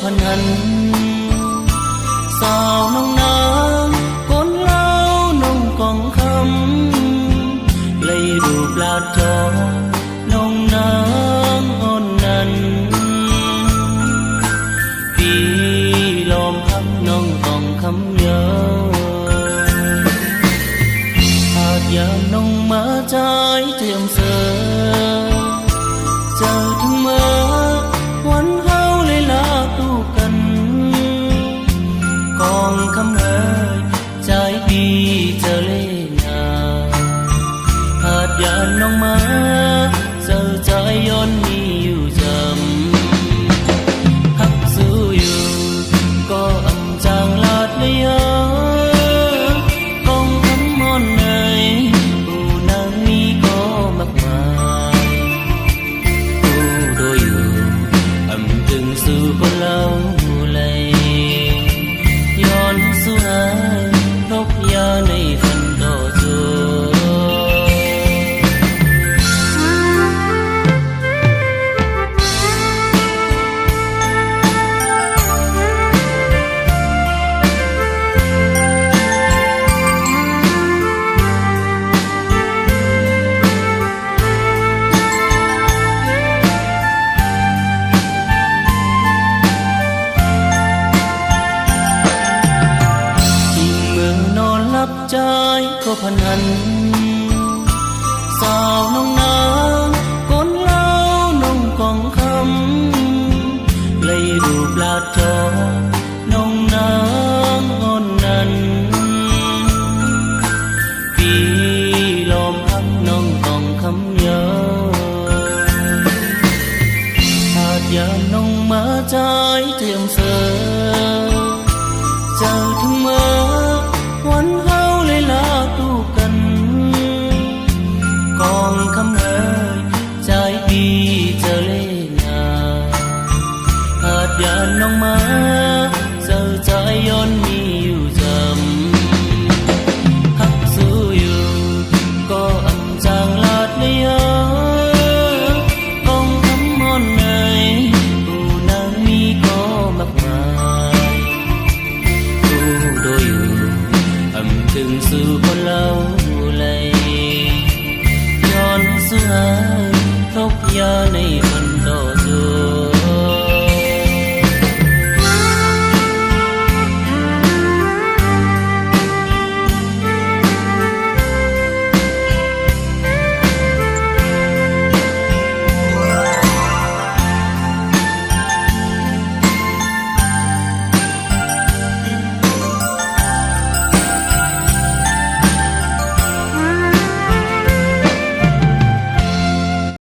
พันหันสาวน้องนางคนเล่าน้องกองคำเลยดูปลาจอน้องนางอ่อนนั้นพี่ลมพักน้องกองคำเยอะหากอยากน้องมาใจเทียมเสือเจอถึงเมื่อวันเฮาเลยลาดูกันกองคำเอ่ยใจพี่เจอเล่นาหากอยากน้องมาเจอใจย้อนมีอยู่จำหักสู้อยู่ก็อำจางลาดเลยกองคำมอนในผู้นางมีก็มากมายผู้โดยอยู่อำจึงสู่คนเล่าเลยย้อนสู่หายทบยาในฝันต่อจูใจก็พันหันสาวน้องนางคนเล่าน้องกองคำเลยดูปลาจอน้องนางอ่อนนั้นพี่ลมพักน้องกองคำเยอะหากอยากน้องมาใจเทียมเสือเจอถึงเมื่อวันเฮาเลยลาดูกันกองคำเอ่ยใจพี่เจอเล่นาหากอยากน้องมาเจอใจย้อนมีอยู่จำหักสู้อยู่ก็อำจางลาดเลยกองคำมอนในผู้นางมีก็มากมายผู้โดยอยู่ถึงสู่คนเล่าเลยย้อนสู่หายทบยาในฝันต่อจู